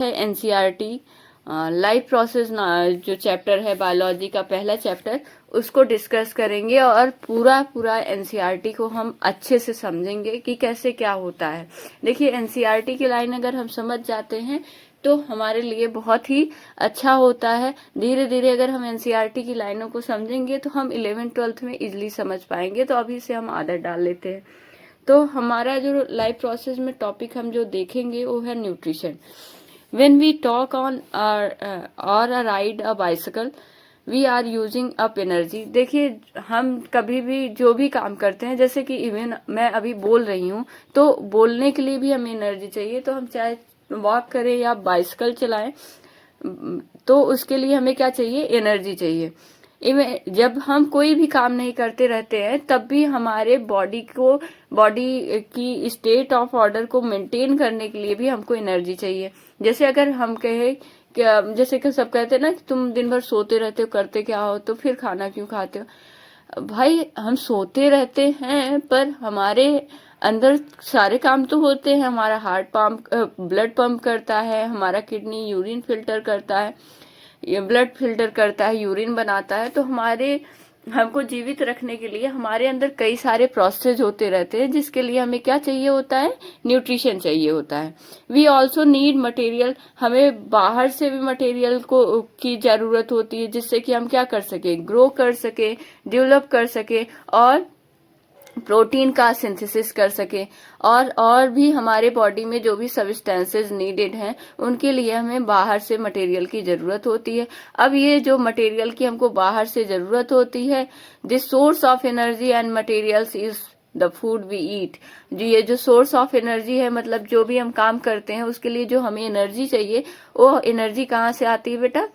है NCERT life process जो chapter है बायोलॉजी का पहला चैप्टर, उसको डिस्कस करेंगे और पूरा एनसीईआरटी को हम अच्छे से समझेंगे कि कैसे क्या होता है। देखिए एनसीईआरटी की लाइन अगर हम समझ जाते हैं तो हमारे लिए बहुत ही अच्छा होता है। धीरे धीरे अगर हम एनसीईआरटी की लाइनों को समझेंगे तो हम 11th-12th में इजिली समझ पाएंगे। तो अभी से हम आदत डाल लेते हैं। तो हमारा जो लाइफ प्रोसेस में टॉपिक हम जो देखेंगे वो है nutrition. When we talk on or a ride a bicycle, we are using up energy। देखिए हम कभी भी जो भी काम करते हैं, जैसे कि इवन मैं अभी बोल रही हूँ तो बोलने के लिए भी हमें एनर्जी चाहिए। तो हम चाहे वॉक करें या बाइसिकल चलाएं तो उसके लिए हमें क्या चाहिए, एनर्जी चाहिए। जब हम कोई भी काम नहीं करते रहते हैं तब भी हमारे बॉडी की स्टेट ऑफ ऑर्डर को मेंटेन करने के लिए भी हमको एनर्जी चाहिए। जैसे अगर हम कहे क्या, जैसे कि सब कहते हैं ना कि तुम दिन भर सोते रहते हो, करते क्या हो, तो फिर खाना क्यों खाते हो। भाई हम सोते रहते हैं पर हमारे अंदर सारे काम तो होते हैं। हमारा हार्ट पंप ब्लड पंप करता है, हमारा किडनी यूरिन फिल्टर करता है, ये ब्लड फिल्टर करता है, यूरिन बनाता है। तो हमको जीवित रखने के लिए हमारे अंदर कई सारे प्रोसेस होते रहते हैं, जिसके लिए हमें क्या चाहिए होता है, न्यूट्रिशन चाहिए होता है। वी ऑल्सो नीड मटेरियल, हमें बाहर से भी मटेरियल की जरूरत होती है जिससे कि हम क्या कर सके, ग्रो कर सके, डेवलप कर सके और प्रोटीन का सिंथेसिस कर सके। और भी हमारे बॉडी में जो भी सब्सटेंसेस नीडेड हैं उनके लिए हमें बाहर से मटेरियल की जरूरत होती है। अब ये जो मटेरियल की हमको बाहर से जरूरत होती है, this source of energy and materials is the food we eat. जो ये जो सोर्स ऑफ एनर्जी है, मतलब जो भी हम काम करते हैं उसके लिए जो हमें एनर्जी चाहिए, वो एनर्जी कहाँ से आती है बेटा,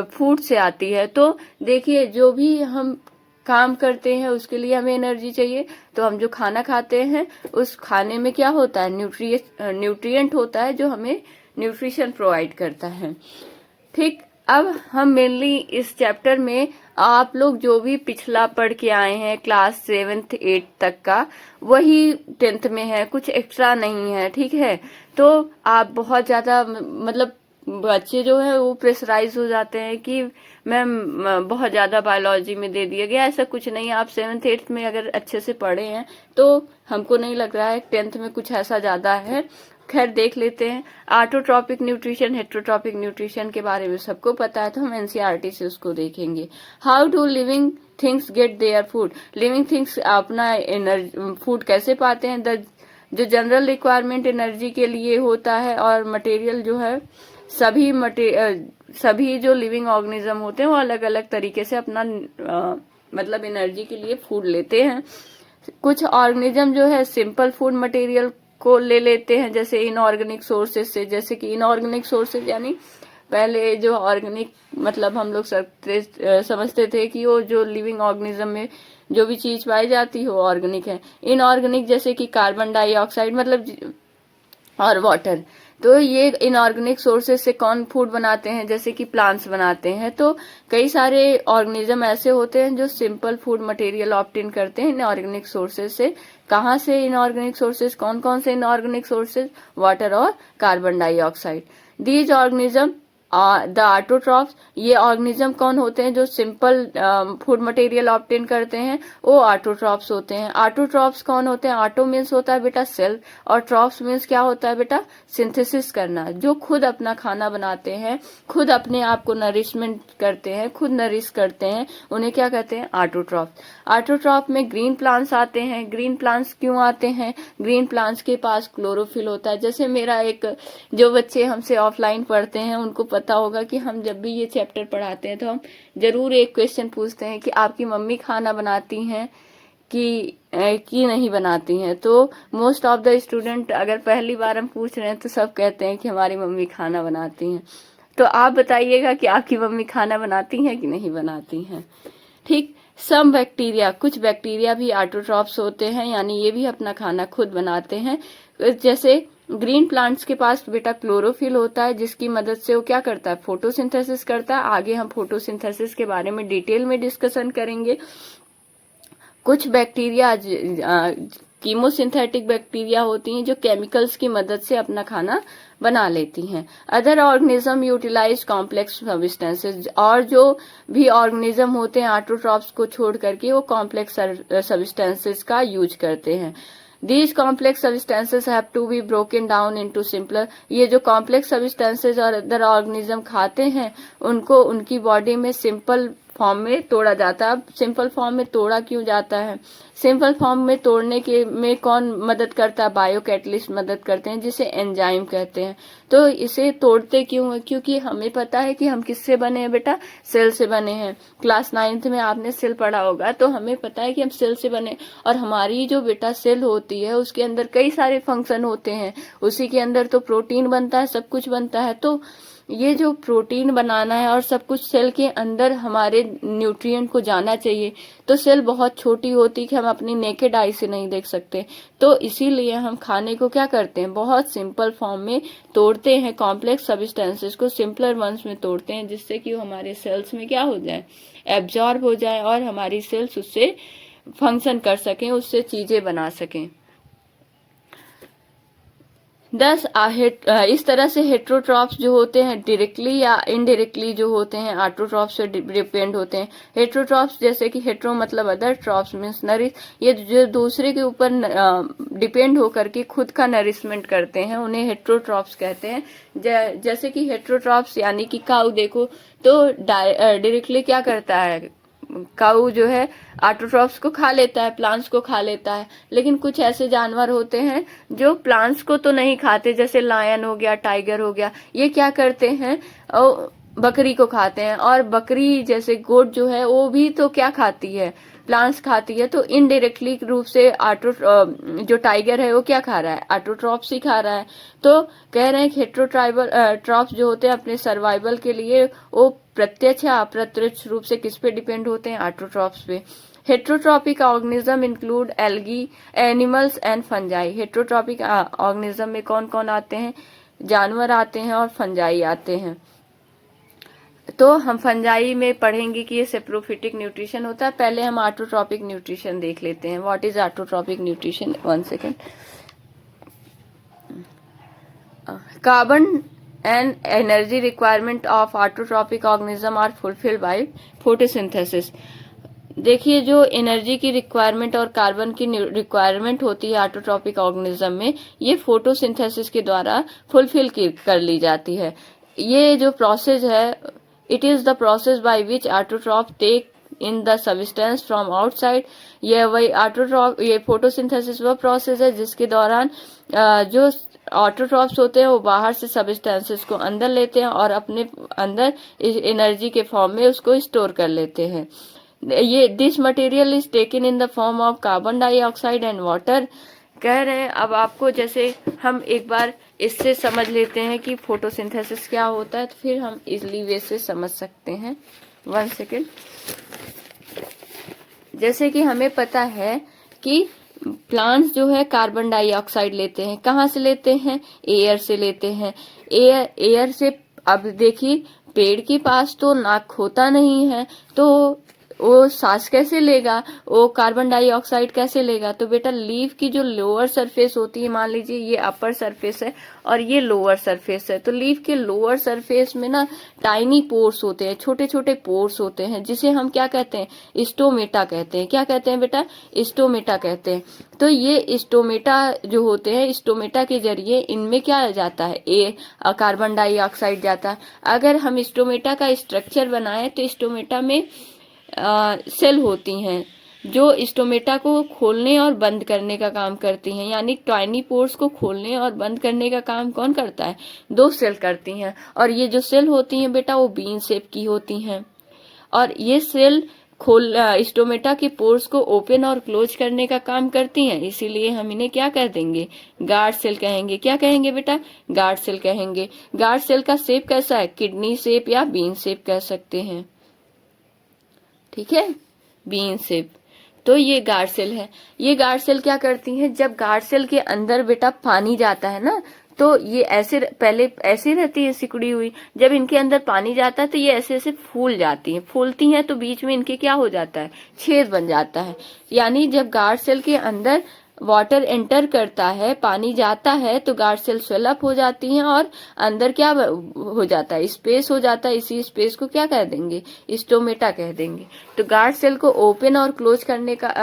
फूड से आती है। तो देखिए जो भी हम काम करते हैं उसके लिए हमें एनर्जी चाहिए। तो हम जो खाना खाते हैं उस खाने में क्या होता है, न्यूट्रिएंट होता है जो हमें न्यूट्रिशन प्रोवाइड करता है। ठीक, अब हम मेनली इस चैप्टर में आप लोग जो भी पिछला पढ़ के आए हैं क्लास 7th 8th तक का, वही 10th में है, कुछ एक्स्ट्रा नहीं है। ठीक है, तो आप बहुत ज्यादा मतलब बच्चे जो है वो प्रेशराइज हो जाते हैं कि मैम बहुत ज्यादा बायोलॉजी में दे दिया गया। ऐसा कुछ नहीं है। आप 7th 8th में अगर अच्छे से पढ़े हैं तो हमको नहीं लग रहा है 10th में कुछ ऐसा ज्यादा है। खैर देख लेते हैं। ऑटोट्रॉपिक न्यूट्रिशन, हेट्रोट्रॉपिक न्यूट्रिशन के बारे में सबको पता है, तो हम एनसीईआरटी से उसको देखेंगे। How do living things get their food. Living things अपना फूड कैसे पाते हैं। जो जनरल रिक्वायरमेंट एनर्जी के लिए होता है और मटेरियल जो है, सभी जो लिविंग ऑर्गेनिज्म होते हैं वो अलग अलग तरीके से अपना मतलब एनर्जी के लिए फूड लेते हैं। कुछ ऑर्गेनिज्म जो है सिंपल फूड मटेरियल को ले लेते हैं, जैसे इनऑर्गेनिक सोर्सेज से। जैसे कि इनऑर्गेनिक सोर्सेज यानी पहले जो ऑर्गेनिक मतलब हम लोग समझते थे कि वो जो लिविंग ऑर्गेनिज्म में जो भी चीज पाई जाती है वो ऑर्गेनिक है। इनऑर्गेनिक जैसे कि कार्बन डाइऑक्साइड मतलब और वाटर। तो ये इनऑर्गेनिक सोर्सेज से कौन फूड बनाते हैं, जैसे कि प्लांट्स बनाते हैं। तो कई सारे ऑर्गेनिज्म ऐसे होते हैं जो सिंपल फूड मटेरियल ऑब्टेन करते हैं इनऑर्गेनिक सोर्सेज से। कहाँ से इनऑर्गेनिक सोर्सेज, कौन कौन से इनऑर्गेनिक सोर्सेज, वाटर और carbon dioxide. These organism the autotrophs, ये ऑर्गेनिज्म कौन होते हैं जो सिंपल फूड मटेरियल ऑब्टेन करते हैं, वो ऑटोट्रॉफ्स होते हैं। ऑटोट्रॉफ्स कौन होते हैं, ऑटो मीन्स होता है बेटा सेल्फ, और ट्रॉफ्स मीन्स क्या होता है बेटा, सिंथेसिस करना। जो खुद अपना खाना बनाते हैं, खुद अपने आप को नरिशमेंट करते हैं, खुद नरिश करते हैं, उन्हें क्या कहते हैं, ऑटोट्रॉफ। ऑटोट्रॉफ में ग्रीन प्लांट्स आते हैं। ग्रीन प्लांट्स क्यों आते हैं, ग्रीन प्लांट्स के पास क्लोरोफिल होता है। जैसे मेरा एक जो बच्चे हमसे ऑफलाइन पढ़ते हैं उनको पता होगा कि हम जब भी ये चैप्टर पढ़ाते हैं तो हम जरूर एक क्वेश्चन पूछते हैं कि आपकी मम्मी खाना बनाती हैं कि नहीं बनाती हैं। तो मोस्ट ऑफ द स्टूडेंट अगर पहली बार हम पूछ रहे हैं तो सब कहते हैं कि हमारी मम्मी खाना बनाती हैं। तो आप बताइएगा कि आपकी मम्मी खाना बनाती हैं कि नहीं बनाती हैं। ठीक, सम बैक्टीरिया, कुछ बैक्टीरिया भी ऑटोट्रॉफ्स होते हैं, यानी ये भी अपना खाना खुद बनाते हैं। जैसे ग्रीन प्लांट्स के पास बेटा क्लोरोफिल होता है, जिसकी मदद से वो क्या करता है, फोटोसिंथेसिस करता है। आगे हम फोटोसिंथेसिस के बारे में डिटेल में डिस्कशन करेंगे। कुछ बैक्टीरिया कीमोसिंथेटिक बैक्टीरिया होती हैं जो केमिकल्स की मदद से अपना खाना बना लेती हैं। Other organism utilize complex substances, और जो भी ऑर्गेनिज्म होते हैं ऑटोट्रॉफ्स को छोड़ करके वो कॉम्प्लेक्स सब्सटेंसेज का यूज करते हैं। These complex substances have to be broken down into simpler, ये जो complex substances और अदर ऑर्गेनिज्म खाते हैं उनको उनकी बॉडी में सिंपल फॉर्म में तोड़ा जाता है। अब सिंपल फॉर्म में तोड़ा क्यों जाता है? सिंपल फॉर्म में तोड़ने के में कौन मदद करता है? बायो कैटलिस्ट मदद करते हैं जिसे एंजाइम कहते हैं। तो इसे तोड़ते क्यों है? क्योंकि हमें पता है कि हम किससे बने हैं बेटा, सेल से बने हैं। क्लास 9th में आपने सेल पढ़ा होगा, तो हमें पता है कि हम सेल से बने, और हमारी जो बेटा सेल होती है उसके अंदर कई सारे फंक्शन होते हैं, उसी के अंदर तो प्रोटीन बनता है, सब कुछ बनता है। तो ये जो प्रोटीन बनाना है और सब कुछ सेल के अंदर हमारे न्यूट्रिएंट को जाना चाहिए, तो सेल बहुत छोटी होती है कि हम अपनी नेकेड आई से नहीं देख सकते। तो इसीलिए हम खाने को क्या करते हैं, बहुत सिंपल फॉर्म में तोड़ते हैं, कॉम्प्लेक्स सब्सटेंसेस को सिंपलर वंस में तोड़ते हैं, जिससे कि हमारे सेल्स में क्या हो जाए, एब्जॉर्ब हो जाए और हमारी सेल्स उससे फंक्शन कर सकें, उससे चीजें बना सकें। दस इस तरह से हेट्रोट्रॉप्स जो होते हैं डायरेक्टली या इनडायरेक्टली जो होते हैं ऑटोट्रॉप्स से डिपेंड होते हैं। हेट्रोट्रॉप्स जैसे कि हेट्रो मतलब अदर, ट्रॉप्स मीन्स नरिश, ये जो दूसरे के ऊपर डिपेंड होकर के खुद का नरिशमेंट करते हैं उन्हें हेट्रोट्रॉप्स कहते हैं। जैसे कि हेट्रोट्रॉप्स यानी कि काऊ देखो तो डायरेक्टली क्या करता है, काऊ जो है ऑटोट्रॉप्स को खा लेता है, प्लांट्स को खा लेता है। लेकिन कुछ ऐसे जानवर होते हैं जो प्लांट्स को तो नहीं खाते, जैसे लायन हो गया, टाइगर हो गया, ये क्या करते हैं, बकरी को खाते हैं। और बकरी जैसे गोट जो है वो भी तो क्या खाती है, प्लांट्स खाती है। तो इनडायरेक्टली रूप से जो टाइगर है वो क्या खा रहा है, ऑटोट्रॉप्स ही खा रहा है। तो कह रहे हैं कि हेट्रोट्राइबल ट्रॉप्स जो होते हैं अपने सर्वाइवल के लिए वो प्रत्यक्ष या अप्रत्यक्ष रूप से किस पे डिपेंड होते हैं, ऑटोट्रॉप्स पे। Heterotrophic organism include algae, animals and fungi. Heterotrophic organism में कौन कौन आते हैं, जानवर आते हैं और फंजाई आते हैं। तो हम फंजाई में पढ़ेंगे कि ये सेप्रोफिटिक न्यूट्रिशन होता है। पहले हम ऑटोट्रॉपिक न्यूट्रिशन देख लेते हैं। What is autotrophic nutrition? 1 second. Carbon and energy requirement of autotrophic organism are fulfilled by photosynthesis. देखिए जो एनर्जी की रिक्वायरमेंट और कार्बन की रिक्वायरमेंट होती है ऑटोट्रॉपिक ऑर्गेनिज्म में, ये फोटोसिंथेसिस के द्वारा फुलफिल कर ली जाती है। ये जो प्रोसेस है, it is the process by which autotroph take in the substance from outside. ये वही ऑटोट्रॉप, ये फोटोसिंथेसिस वह प्रोसेस है जिसके दौरान जो ऑटोट्रॉप्स होते हैं वो बाहर से सब्सटेंसेस को अंदर लेते हैं और अपने अंदर एनर्जी के फॉर्म में उसको स्टोर कर लेते हैं। ये this material is taken in the form of carbon dioxide and water. कह रहे हैं, अब आपको जैसे हम एक बार इससे समझ लेते हैं कि फोटोसिंथेसिस क्या होता है, तो फिर हम इजली वे से समझ सकते हैं। 1 सेकेंड। जैसे कि हमें पता है कि प्लांट्स जो है कार्बन डाइऑक्साइड लेते हैं, कहाँ से लेते हैं, एयर से लेते हैं। एयर से, अब देखिए पेड़ के पास तो नाक होता नहीं है, तो वो सांस कैसे लेगा, वो कार्बन डाइऑक्साइड कैसे लेगा? तो बेटा लीफ की जो लोअर सरफेस होती है, मान लीजिए ये अपर सरफेस है और ये लोअर सरफेस है, तो लीफ के लोअर सरफेस में ना टाइनी पोर्स होते हैं, छोटे छोटे पोर्स होते हैं, जिसे हम क्या कहते हैं, स्टोमेटा कहते हैं। क्या कहते हैं बेटा, स्टोमेटा कहते हैं। तो ये स्टोमेटा जो होते हैं, स्टोमेटा के जरिए इनमें क्या जाता है, कार्बन डाइऑक्साइड जाता है। अगर हम स्टोमेटा का स्ट्रक्चर बनाए तो स्टोमेटा में सेल होती हैं जो स्टोमेटा को खोलने और बंद करने का काम करती हैं। यानी टाइनी पोर्स को खोलने और बंद करने का काम कौन करता है, 2 सेल करती हैं। और ये जो सेल होती हैं बेटा वो बीन शेप की होती हैं, और ये सेल स्टोमेटा के पोर्स को ओपन और क्लोज करने का काम करती हैं। इसीलिए हम इन्हें क्या कह देंगे, गार्ड सेल कहेंगे। क्या कहेंगे बेटा, गार्ड सेल कहेंगे। गार्ड सेल का शेप कैसा है, किडनी शेप या बीन शेप कह सकते हैं, ठीक है, बीन शेप। तो ये गार्ड सेल है। ये गार्ड सेल क्या करती हैं, जब गार्ड सेल के अंदर बेटा पानी जाता है ना, तो ये ऐसे पहले ऐसे रहती है सिकुड़ी हुई, जब इनके अंदर पानी जाता है तो ये ऐसे ऐसे फूल जाती हैं, फूलती हैं तो बीच में इनके क्या हो जाता है, छेद बन जाता है। यानी जब गार्ड सेल के अंदर वाटर एंटर करता है, पानी जाता है, तो गार्ड सेल स्वेलअप हो जाती हैं और अंदर क्या हो जाता है, स्पेस हो जाता है। इसी स्पेस को क्या कह देंगे, स्टोमेटा कह देंगे। तो गार्ड सेल को ओपन और क्लोज करने का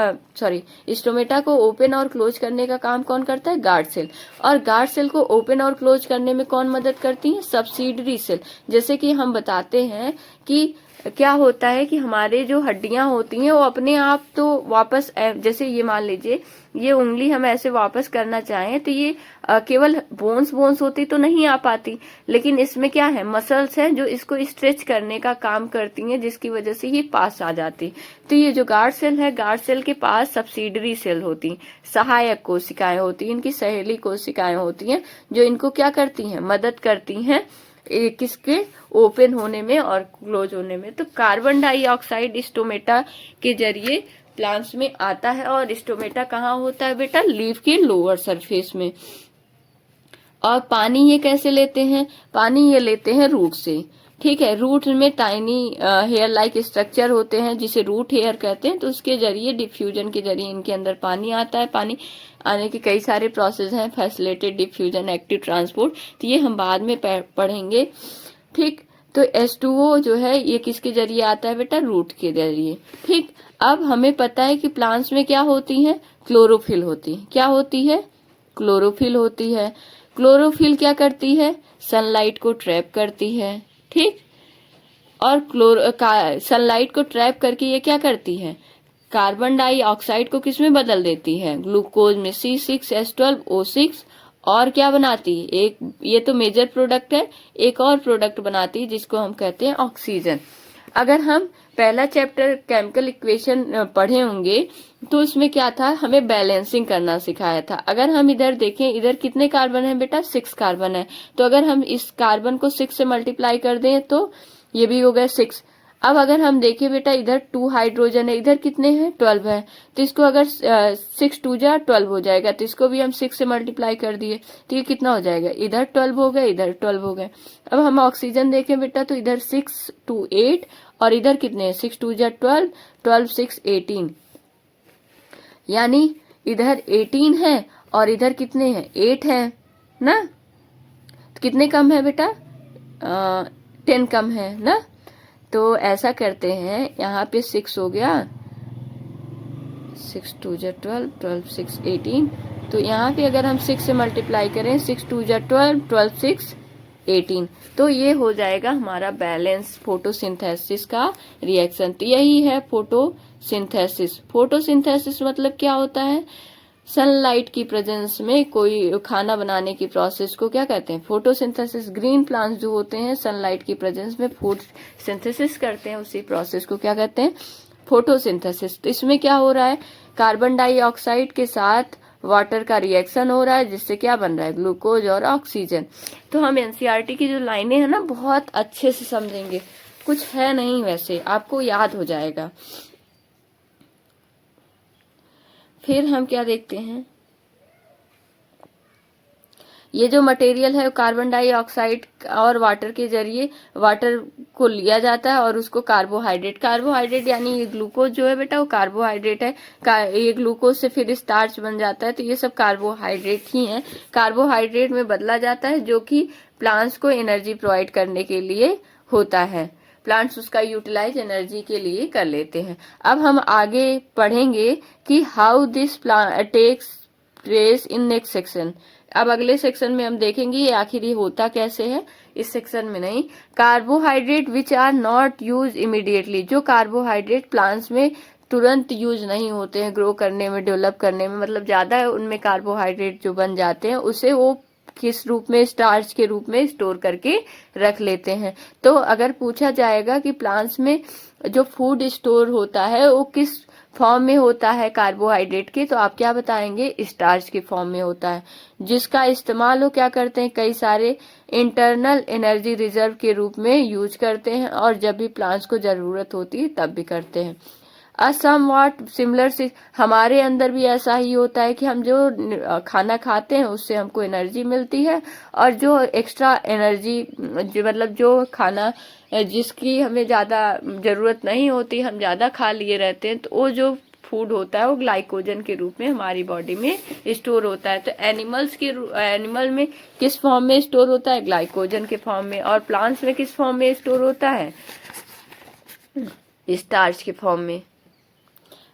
स्टोमेटा को ओपन और क्लोज करने का काम कौन करता है, गार्ड सेल। और गार्ड सेल को ओपन और क्लोज करने में कौन मदद करती है, सब्सिडरी सेल। जैसे कि हम बताते हैं कि क्या होता है कि हमारे जो हड्डियां होती हैं वो अपने आप तो वापस, जैसे ये मान लीजिए ये उंगली हम ऐसे वापस करना चाहें तो ये केवल बोन्स होती तो नहीं आ पाती, लेकिन इसमें क्या है, मसल्स हैं जो इसको स्ट्रेच करने का काम करती हैं, जिसकी वजह से ये पास आ जाती। तो ये जो गार्ड सेल है, गार्ड सेल के पास सब्सिडरी सेल होती, सहायक कोशिकाएं होती, इनकी सहेली कोशिकाएं होती हैं जो इनको क्या करती हैं, मदद करती हैं किसके, ओपन होने में और क्लोज होने में। तो कार्बन डाइऑक्साइड स्टोमेटा के जरिए प्लांट्स में आता है। और स्टोमेटा कहाँ होता है बेटा, लीफ के लोअर सरफेस में। और पानी ये कैसे लेते हैं, पानी ये लेते हैं रूट से। ठीक है, रूट में टाइनी हेयर लाइक स्ट्रक्चर होते हैं जिसे रूट हेयर कहते हैं। तो उसके जरिए डिफ्यूजन के जरिए इनके अंदर पानी आता है। पानी आने के कई सारे प्रोसेस हैं, फैसिलिटेड डिफ्यूजन, एक्टिव ट्रांसपोर्ट, तो ये हम बाद में पढ़ेंगे। ठीक, तो H2O जो है ये किसके जरिए आता है बेटा, रूट के जरिए। ठीक, अब हमें पता है कि प्लांट्स में क्या होती है, क्लोरोफिल होती है। क्या होती है, क्लोरोफिल होती है। क्लोरोफिल क्या करती है, सनलाइट को ट्रैप करती है। ठीक, और सनलाइट को ट्रैप करके ये क्या करती है, कार्बन डाइऑक्साइड को किसमें बदल देती है, ग्लूकोज में, C6H12O6। और क्या बनाती है, एक ये तो मेजर प्रोडक्ट है, एक और प्रोडक्ट बनाती है जिसको हम कहते हैं ऑक्सीजन। अगर हम पहला चैप्टर केमिकल इक्वेशन पढ़े होंगे तो उसमें क्या था, हमें बैलेंसिंग करना सिखाया था। अगर हम इधर देखें, इधर कितने कार्बन है बेटा, 6 कार्बन है। तो अगर हम इस कार्बन को 6 से मल्टीप्लाई कर दें तो ये भी हो गया 6। अब अगर हम देखें बेटा, इधर 2 हाइड्रोजन है, इधर कितने हैं, 12 है। तो इसको अगर 6 2 जा 12 हो जाएगा, तो इसको भी हम 6 से मल्टीप्लाई कर दिए तो ये कितना हो जाएगा, इधर 12 हो गए, इधर 12 हो गए। अब हम ऑक्सीजन देखें बेटा, तो इधर 6 2 8 और इधर कितने हैं, 6 2 जा 12, 12 6 18, यानी इधर 18 है और इधर कितने हैं, 8 है ना। तो कितने कम है बेटा, 10 कम है ना। तो ऐसा करते हैं, यहाँ पे 6 हो गया, 6 2 जा 12, 12 6 18। तो यहाँ पे अगर हम 6 से मल्टीप्लाई करें, 6 2 जा 12, 12 6 18, तो ये हो जाएगा हमारा बैलेंस फोटोसिंथेसिस का रिएक्शन। तो यही है फोटोसिंथेसिस। फोटोसिंथेसिस मतलब क्या होता है, सनलाइट की प्रेजेंस में कोई खाना बनाने की प्रोसेस को क्या कहते हैं, फोटोसिंथेसिस। ग्रीन प्लांट्स जो होते हैं सनलाइट की प्रेजेंस में फूड सिंथेसिस करते हैं, उसी प्रोसेस को क्या कहते हैं, फोटोसिंथेसिस। तो इसमें क्या हो रहा है, कार्बन डाइऑक्साइड के साथ वाटर का रिएक्शन हो रहा है, जिससे क्या बन रहा है, ग्लूकोज और ऑक्सीजन। तो हम एनसीईआरटी की जो लाइनें हैं ना बहुत अच्छे से समझेंगे, कुछ है नहीं वैसे, आपको याद हो जाएगा। फिर हम क्या देखते हैं, ये जो मटेरियल है कार्बन डाइऑक्साइड और वाटर के जरिए वाटर को लिया जाता है और उसको कार्बोहाइड्रेट यानी ये ग्लूकोज जो है बेटा वो कार्बोहाइड्रेट है। ये ग्लूकोज से फिर स्टार्च बन जाता है, तो ये सब कार्बोहाइड्रेट ही हैं। कार्बोहाइड्रेट में बदला जाता है जो कि प्लांट्स को एनर्जी प्रोवाइड करने के लिए होता है। प्लांट्स उसका यूटिलाइज एनर्जी के लिए कर लेते हैं। अब हम आगे पढ़ेंगे कि how this takes place in next section. अब अगले सेक्शन में हम देखेंगे ये आखिर ये होता कैसे है, इस सेक्शन में नहीं। Carbohydrate which are not use immediately, जो कार्बोहाइड्रेट प्लांट्स में तुरंत यूज नहीं होते हैं ग्रो करने में, डेवलप करने में, मतलब ज्यादा उनमें कार्बोहाइड्रेट जो बन जाते हैं उसे वो किस रूप में, स्टार्च के रूप में स्टोर करके रख लेते हैं। तो अगर पूछा जाएगा कि प्लांट्स में जो फूड स्टोर होता है वो किस फॉर्म में होता है कार्बोहाइड्रेट के, तो आप क्या बताएंगे, स्टार्च के फॉर्म में होता है, जिसका इस्तेमाल वो क्या करते हैं, कई सारे इंटरनल एनर्जी रिजर्व के रूप में यूज करते हैं, और जब भी प्लांट्स को जरूरत होती है तब भी करते हैं। समवॉट सिमिलर से हमारे अंदर भी ऐसा ही होता है कि हम जो खाना खाते हैं उससे हमको एनर्जी मिलती है, और जो एक्स्ट्रा एनर्जी मतलब जो खाना जिसकी हमें ज्यादा जरूरत नहीं होती, हम ज्यादा खा लिए रहते हैं, तो वो जो फूड होता है वो ग्लाइकोजन के रूप में हमारी बॉडी में स्टोर होता है। तो एनिमल में किस फॉर्म में स्टोर होता है? ग्लाइकोजन के फॉर्म में। और प्लांट्स में किस फॉर्म में स्टोर होता है? स्टार्च के फॉर्म में।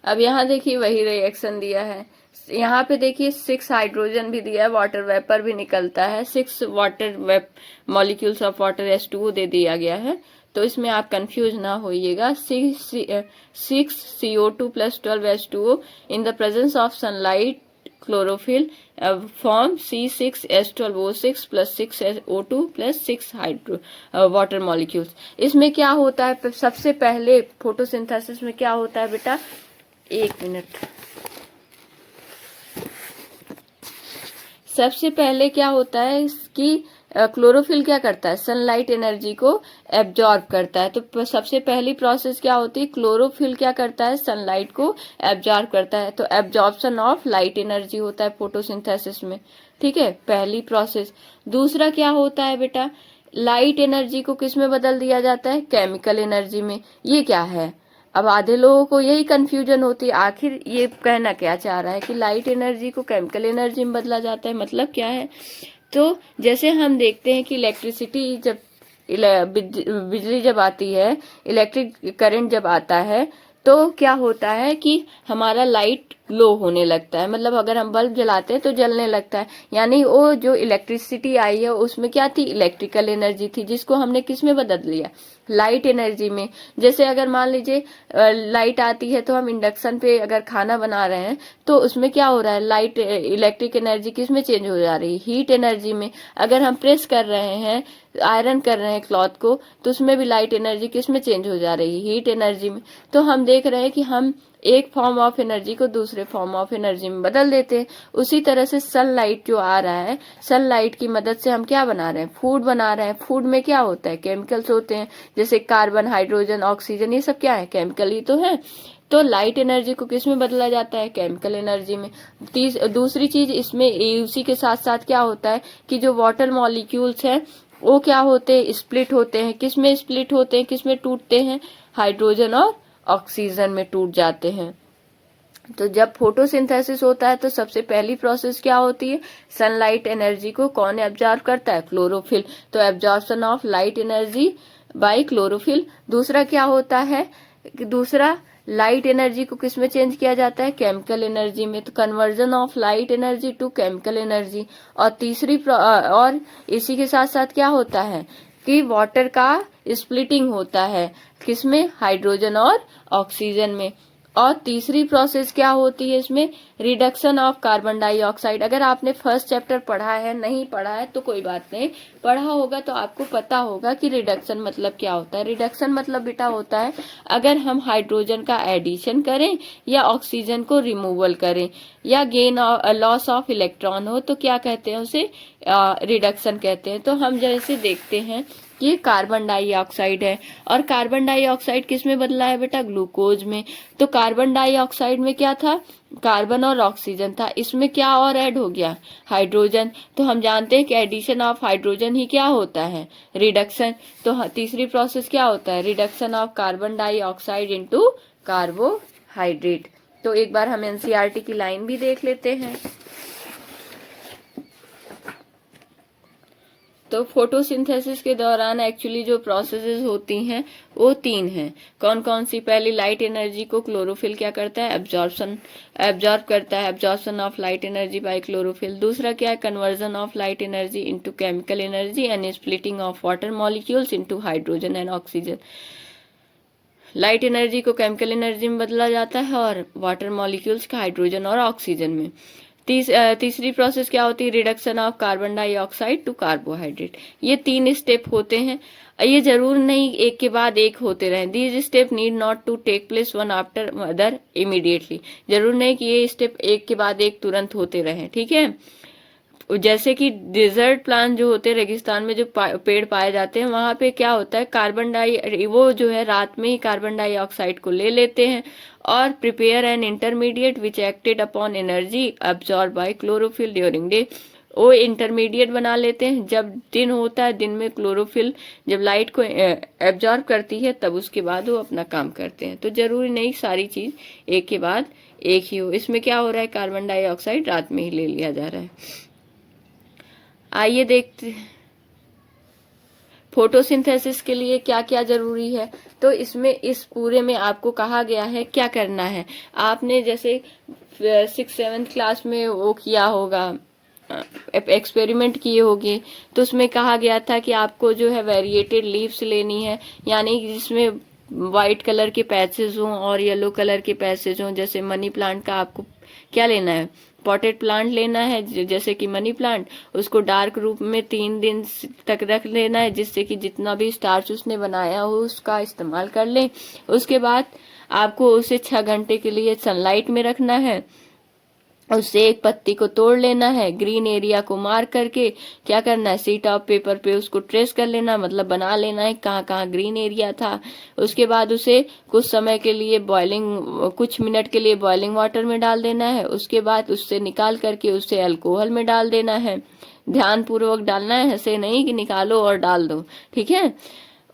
अब यहाँ देखिए वही रिएक्शन दिया है, यहाँ पे देखिए 6 हाइड्रोजन भी दिया है, वाटर वेपर भी निकलता है, 6 water molecules of water H2O दे दिया गया है। तो इसमें आप कंफ्यूज ना होइएगा। 6 CO2 plus 12 H2O in the presence of sunlight chlorophyll form C6H12O6 plus 6O2 plus 6 hydro water molecules. इसमें क्या होता है? सबसे पहले फोटोसिंथेसिस में क्या होता है बेटा? 1 मिनट। सबसे पहले क्या होता है कि क्लोरोफिल क्या करता है? सनलाइट एनर्जी को एब्जॉर्ब करता है। तो सबसे पहली प्रोसेस क्या होती है? क्लोरोफिल क्या करता है? सनलाइट को एब्जॉर्ब करता है। तो एब्जॉर्प्शन ऑफ लाइट एनर्जी होता है फोटोसिंथेसिस में, ठीक है, पहली प्रोसेस। दूसरा क्या होता है बेटा? लाइट एनर्जी को किस में बदल दिया जाता है? केमिकल एनर्जी में। ये क्या है? अब आधे लोगों को यही कंफ्यूजन होती है, आखिर ये कहना क्या चाह रहा है कि लाइट एनर्जी को केमिकल एनर्जी में बदला जाता है, मतलब क्या है? तो जैसे हम देखते हैं कि इलेक्ट्रिसिटी जब बिजली जब आती है, इलेक्ट्रिक करंट जब आता है, तो क्या होता है कि हमारा लाइट लो होने लगता है, मतलब अगर हम बल्ब जलाते हैं तो जलने लगता है। यानी वो जो इलेक्ट्रिसिटी आई है उसमें क्या थी? इलेक्ट्रिकल एनर्जी थी, जिसको हमने किस में बदल लिया? लाइट एनर्जी में। जैसे अगर मान लीजिए लाइट आती है तो हम इंडक्शन पे अगर खाना बना रहे हैं तो उसमें क्या हो रहा है? लाइट इलेक्ट्रिक एनर्जी किस में चेंज हो जा रही है? हीट एनर्जी में। अगर हम प्रेस कर रहे हैं, आयरन कर रहे हैं क्लॉथ को, तो उसमें भी लाइट एनर्जी किस में चेंज हो जा रही है? हीट एनर्जी में। तो हम देख रहे हैं कि हम एक फॉर्म ऑफ एनर्जी को दूसरे फॉर्म ऑफ एनर्जी में बदल देते हैं। उसी तरह से सनलाइट जो आ रहा है, सनलाइट की मदद से हम क्या बना रहे हैं? फूड बना रहे हैं। फूड में क्या होता है? केमिकल्स होते हैं, जैसे कार्बन, हाइड्रोजन, ऑक्सीजन, ये सब क्या है? केमिकल ही तो है। तो लाइट एनर्जी को किस में बदला जाता है? केमिकल एनर्जी में। दूसरी चीज इसमें उसी के साथ साथ क्या होता है कि जो वाटर मॉलिक्यूल्स हैं वो क्या होते हैं? स्प्लिट होते हैं। किस में स्प्लिट होते हैं? किस में टूटते हैं? हाइड्रोजन और ऑक्सीजन में टूट जाते हैं। तो जब फोटोसिंथेसिस होता है तो सबसे पहली प्रोसेस क्या होती है? सनलाइट एनर्जी को कौन एब्जॉर्ब करता है? क्लोरोफिल। तो absorption of light energy by chlorophyll. दूसरा क्या होता है? दूसरा लाइट एनर्जी को किस में चेंज किया जाता है? केमिकल एनर्जी में। तो conversion of light energy to chemical energy. और और इसी के साथ साथ क्या होता है कि वाटर का स्प्लिटिंग होता है, किसमें? हाइड्रोजन और ऑक्सीजन में। और तीसरी प्रोसेस क्या होती है इसमें? Reduction of carbon dioxide. अगर आपने फर्स्ट चैप्टर पढ़ा है, नहीं पढ़ा है तो कोई बात नहीं, पढ़ा होगा तो आपको पता होगा कि रिडक्शन मतलब क्या होता है। रिडक्शन मतलब बेटा होता है अगर हम हाइड्रोजन का एडिशन करें या ऑक्सीजन को रिमूवल करें या गेन लॉस ऑफ इलेक्ट्रॉन हो तो क्या कहते हैं उसे? रिडक्शन कहते हैं। तो हम जैसे देखते हैं ये कार्बन डाइऑक्साइड है, और कार्बन डाइऑक्साइड किस में बदला है बेटा? ग्लूकोज में। तो कार्बन डाइऑक्साइड में क्या था? कार्बन और ऑक्सीजन था। इसमें क्या और ऐड हो गया? हाइड्रोजन। तो हम जानते हैं कि एडिशन ऑफ हाइड्रोजन ही क्या होता है? रिडक्शन। तो तीसरी प्रोसेस क्या होता है? Reduction of carbon dioxide into carbohydrate. तो एक बार हम एनसीईआरटी की लाइन भी देख लेते हैं। तो फोटोसिंथेसिस के दौरान एक्चुअली जो प्रोसेसेस होती हैं वो 3 हैं। कौन कौन सी? पहली, लाइट एनर्जी को क्लोरोफिल क्या करता है? एब्जॉर्ब करता है, absorption of light energy by chlorophyll. दूसरा क्या है? Conversion of light energy into chemical energy and splitting of water molecules into hydrogen and oxygen. Light energy को केमिकल एनर्जी में बदला जाता है और वाटर मॉलिक्यूल्स का हाइड्रोजन और ऑक्सीजन में। तीसरी प्रोसेस क्या होती है? Reduction of carbon dioxide to carbohydrate. ये 3 स्टेप होते हैं। ये जरूर नहीं एक के बाद एक होते रहे। These step need not to take place one after other immediately. जरूर नहीं कि ये स्टेप एक के बाद एक तुरंत होते रहे, ठीक है। जैसे कि डिजर्ट प्लांट जो होते हैं, रेगिस्तान में जो पेड़ पाए जाते हैं, वहां पे क्या होता है? वो जो है रात में ही कार्बन डाइऑक्साइड को ले लेते हैं और prepare an intermediate which acted upon energy absorb bye chlorophyll during day. वो इंटरमीडिएट बना लेते हैं। जब दिन होता है, दिन में क्लोरोफिल जब लाइट को एब्जॉर्ब करती है, तब उसके बाद वो अपना काम करते हैं। तो जरूरी नहीं सारी चीज एक के बाद एक ही हो। इसमें क्या हो रहा है, कार्बन डाइऑक्साइड रात में ही ले लिया जा रहा है। आइए देखते फोटोसिंथेसिस के लिए क्या क्या जरूरी है। तो इसमें इस पूरे में आपको कहा गया है क्या करना है। आपने जैसे 6th-7th क्लास में वो किया होगा, एक्सपेरिमेंट किए होंगे, तो उसमें कहा गया था कि आपको जो है वेरिएटेड लीव्स लेनी है, यानी जिसमें व्हाइट कलर के पैचेस हों और येलो कलर के पैचेस हों। जैसे मनी प्लांट का आपको क्या लेना है, पॉटेड प्लांट लेना है, जैसे कि मनी प्लांट, उसको डार्क रूप में 3 दिन तक रख लेना है, जिससे कि जितना भी स्टार्च उसने बनाया हो उसका इस्तेमाल कर ले। उसके बाद आपको उसे 6 घंटे के लिए सनलाइट में रखना है। उससे एक पत्ती को तोड़ लेना है, ग्रीन एरिया को मार्क करके क्या करना है, शीट ऑफ पेपर पे उसको ट्रेस कर लेना, मतलब बना लेना है कहाँ कहाँ ग्रीन एरिया था। उसके बाद उसे कुछ समय के लिए कुछ मिनट के लिए बॉइलिंग वाटर में डाल देना है। उसके बाद उससे निकाल करके उसे अल्कोहल में डाल देना है। ध्यान पूर्वक डालना है, ऐसे नहीं कि निकालो और डाल दो, ठीक है।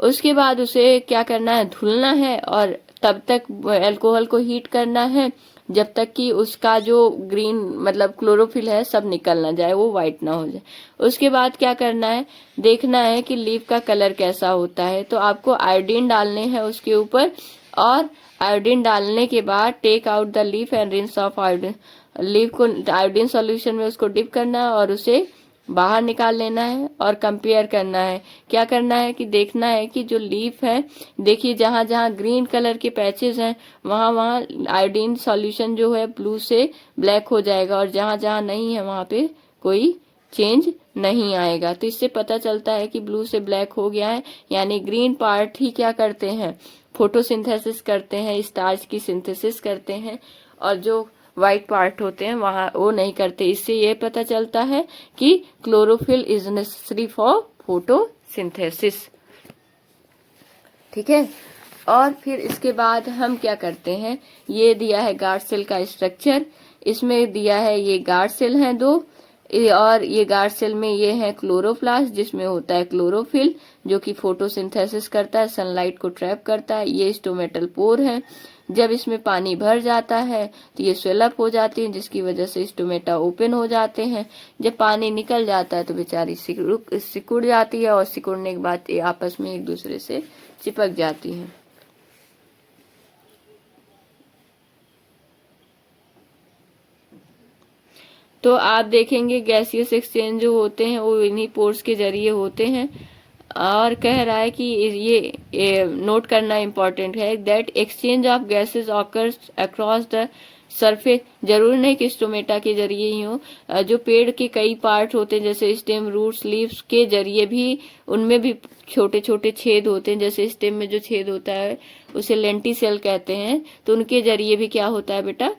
उसके बाद उसे क्या करना है, धुलना है और तब तक अल्कोहल को हीट करना है जब तक कि उसका जो ग्रीन मतलब क्लोरोफिल है सब निकल ना जाए, वो व्हाइट ना हो जाए। उसके बाद क्या करना है, देखना है कि लीफ का कलर कैसा होता है। तो आपको आयोडीन डालने हैं उसके ऊपर, और आयोडीन डालने के बाद take out the leaf and rinse off iodine. Leaf को आयोडीन सॉल्यूशन में उसको डिप करना है और उसे बाहर निकाल लेना है और कंपेयर करना है। क्या करना है कि देखना है कि जो लीफ है, देखिए जहां जहां ग्रीन कलर के पैचेस हैं वहां वहां आयोडीन सॉल्यूशन जो है ब्लू से ब्लैक हो जाएगा, और जहां जहां नहीं है वहां पे कोई चेंज नहीं आएगा। तो इससे पता चलता है कि ब्लू से ब्लैक हो गया है, यानी ग्रीन पार्ट ही क्या करते हैं, फोटोसिंथेसिस करते हैं, स्टार्च की सिंथेसिस करते हैं, और जो व्हाइट पार्ट होते हैं वहां वो नहीं करते। इससे ये पता चलता है कि chlorophyll is necessary for photosynthesis, ठीक है। और फिर इसके बाद हम क्या करते हैं, ये दिया है गार्ड सेल का स्ट्रक्चर। इसमें दिया है ये गार्ड सेल हैं 2, और ये गार्ड सेल में ये है क्लोरोप्लास्ट जिसमें होता है क्लोरोफिल जो कि फोटोसिंथेसिस करता है, सनलाइट को ट्रैप करता है। ये स्टोमेटल पोर है, जब इसमें पानी भर जाता है तो ये स्वेलअप हो जाती है, जिसकी वजह से स्टोमेटा ओपन हो जाते हैं। जब पानी निकल जाता है तो बेचारी सिकुड़ जाती है, और सिकुड़ने के बाद ये आपस में एक दूसरे से चिपक जाती हैं। तो आप देखेंगे गैसियस एक्सचेंज जो होते हैं वो इन्हीं पोर्स के जरिए होते हैं। और कह रहा है कि ये नोट करना इम्पोर्टेंट है that exchange of gases occurs across the surface. जरूरी नहीं कि स्टोमेटा के जरिए ही हो, जो पेड़ के कई पार्ट होते हैं जैसे स्टेम, रूट्स, लीव्स के जरिए भी उनमें भी छोटे छोटे छेद होते हैं। जैसे स्टेम में जो छेद होता है उसे लेंटिसेल कहते हैं, तो उनके जरिए भी क्या होता है बेटा,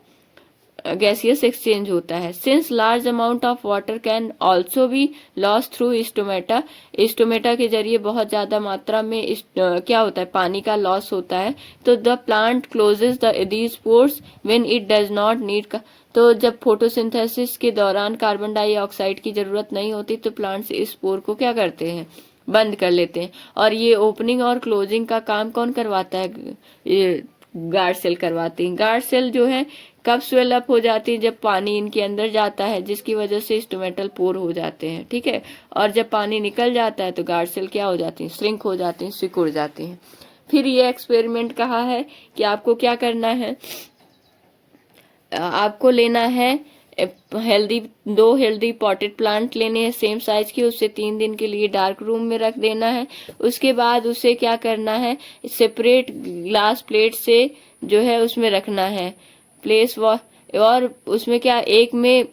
गैसियस एक्सचेंज होता है। Since large amount of water can also be loss through stomata, stomata के जरिए बहुत ज्यादा मात्रा में क्या होता है, पानी का लॉस होता है। तो the plant closes these pores when it does not need. तो जब फोटोसिंथेसिस के दौरान कार्बन डाइऑक्साइड की जरूरत नहीं होती तो प्लांट्स इस पोर को क्या करते हैं, बंद कर लेते हैं। और ये ओपनिंग और क्लोजिंग का काम कौन करवाता है, ये गार्ड सेल करवाती है। गार्ड सेल जो है कब स्वेल अप हो जाती है, जब पानी इनके अंदर जाता है, जिसकी वजह से स्टोमेटल पोर हो जाते हैं, ठीक है। और जब पानी निकल जाता है तो गार्ड सेल क्या हो जाती है, श्रिंक हो जाती है, सिकुड़ जाती हैं। फिर ये एक्सपेरिमेंट कहा है कि आपको क्या करना है, आपको लेना है दो हेल्दी पॉटेड प्लांट लेने हैं सेम साइज के, उससे 3 दिन के लिए डार्क रूम में रख देना है। उसके बाद उसे क्या करना है, सेपरेट ग्लास प्लेट से जो है उसमें रखना है प्लेस और उसमें क्या एक में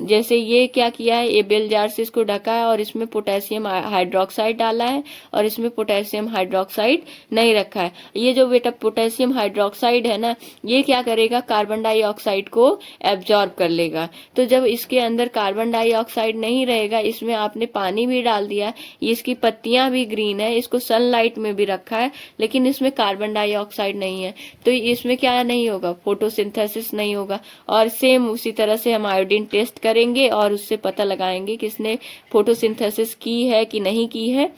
जैसे ये क्या किया है, ये बेल जार से इसको ढका है और इसमें पोटेशियम हाइड्रोक्साइड डाला है और इसमें पोटेशियम हाइड्रोक्साइड नहीं रखा है। ये जो बेटा पोटेशियम हाइड्रोक्साइड है ना, ये क्या करेगा, कार्बन डाइऑक्साइड को एब्जॉर्ब कर लेगा। तो जब इसके अंदर कार्बन डाइऑक्साइड नहीं रहेगा, इसमें आपने पानी भी डाल दिया, इसकी पत्तियां भी ग्रीन है, इसको सनलाइट में भी रखा है, लेकिन इसमें कार्बन डाइऑक्साइड नहीं है, तो इसमें क्या नहीं होगा, फोटोसिंथेसिस नहीं होगा। और सेम उसी तरह से हम आयोडीन टेस्ट करेंगे और उससे पता लगाएंगे किसने फोटोसिंथेसिस की है कि नहीं की है।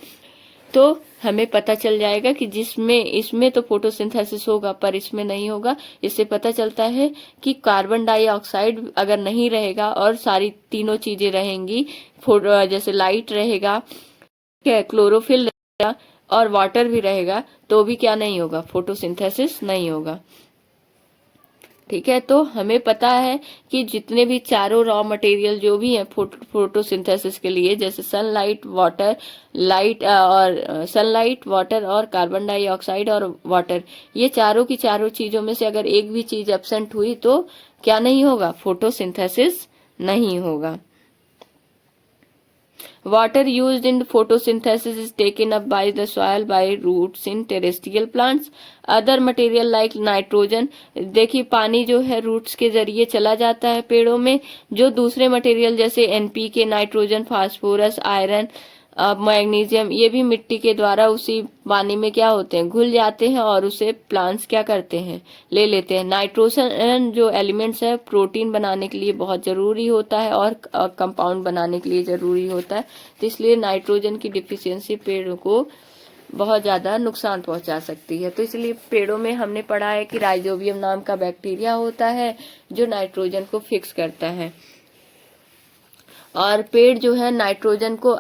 तो हमें पता चल जाएगा कि जिसमें इसमें तो फोटोसिंथेसिस होगा पर इसमें नहीं होगा। इससे पता चलता है कि कार्बन डाइऑक्साइड अगर नहीं रहेगा और सारी तीनों चीजें रहेंगी, जैसे लाइट रहेगा, क्लोरोफिल रहेगा और वाटर भी रहेगा, तो भी क्या नहीं होगा, फोटोसिंथेसिस नहीं होगा। ठीक है, तो हमें पता है कि जितने भी चारों रॉ मटेरियल जो भी हैं फोटोसिंथेसिस के लिए, जैसे सनलाइट, वाटर और कार्बन डाइऑक्साइड और वाटर, ये चारों की चारों चीजों में से अगर एक भी चीज एब्सेंट हुई तो क्या नहीं होगा, फोटोसिंथेसिस नहीं होगा। Water used in photosynthesis is taken up by the soil by roots in terrestrial plants. Other material like nitrogen, देखिए पानी जो है रूट्स के जरिए चला जाता है पेड़ों में। जो दूसरे मटेरियल जैसे NPK, nitrogen, phosphorus, iron, magnesium, ये भी मिट्टी के द्वारा उसी पानी में क्या होते हैं, घुल जाते हैं और उसे प्लांट्स क्या करते हैं, ले लेते हैं। नाइट्रोजन जो एलिमेंट्स है प्रोटीन बनाने के लिए बहुत जरूरी होता है और कंपाउंड बनाने के लिए जरूरी होता है। तो इसलिए नाइट्रोजन की डिफिशियंसी पेड़ों को बहुत ज्यादा नुकसान पहुंचा सकती है। तो इसलिए पेड़ों में हमने पढ़ा है कि राइजोबियम नाम का बैक्टीरिया होता है जो नाइट्रोजन को फिक्स करता है। और पेड़ जो है नाइट्रोजन को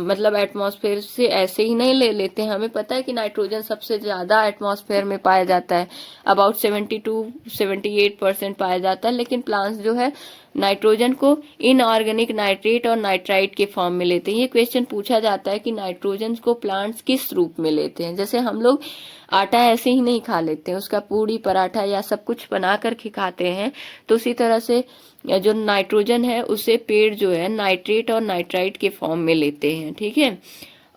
मतलब एटमॉस्फेयर से ऐसे ही नहीं ले लेते हैं। हमें पता है कि नाइट्रोजन सबसे ज्यादा एटमॉस्फेयर में पाया जाता है, अबाउट 72-78% पाया जाता है। लेकिन प्लांट्स जो है नाइट्रोजन को इनऑर्गेनिक नाइट्रेट और नाइट्राइट के फॉर्म में लेते हैं। ये क्वेश्चन पूछा जाता है कि नाइट्रोजन को प्लांट्स किस रूप में लेते हैं। जैसे हम लोग आटा ऐसे ही नहीं खा लेते हैं, उसका पूड़ी, पराठा या सब कुछ बना कर के खाते हैं, तो उसी तरह से जो नाइट्रोजन है उसे पेड़ जो है नाइट्रेट और नाइट्राइट के फॉर्म में लेते हैं। ठीक है,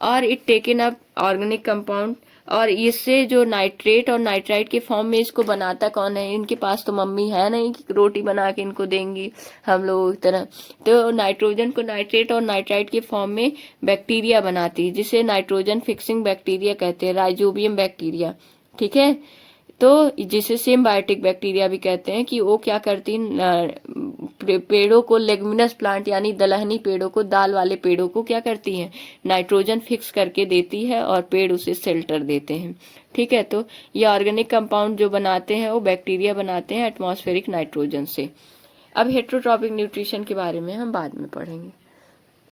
और it taken up organic compound, और इससे जो नाइट्रेट और नाइट्राइट के फॉर्म में इसको बनाता कौन है, इनके पास तो मम्मी है नहीं कि रोटी बना के इनको देंगी हम लोगों की तरह। तो नाइट्रोजन को नाइट्रेट और नाइट्राइट के फॉर्म में बैक्टीरिया बनाती है, जिसे नाइट्रोजन फिक्सिंग बैक्टीरिया कहते हैं, राइजोबियम बैक्टीरिया। ठीक है, तो जिसे सिम्बायोटिक बैक्टीरिया भी कहते हैं, कि वो क्या करती है, पेड़ों को, लेगुमिनस प्लांट यानी दलहनी पेड़ों को, दाल वाले पेड़ों को क्या करती है, नाइट्रोजन फिक्स करके देती है और पेड़ उसे शेल्टर देते हैं। ठीक है, तो ये ऑर्गेनिक कंपाउंड जो बनाते हैं वो बैक्टीरिया बनाते हैं एटमॉस्फेरिक नाइट्रोजन से। अब हेट्रोट्रॉपिक न्यूट्रिशन के बारे में हम बाद में पढ़ेंगे।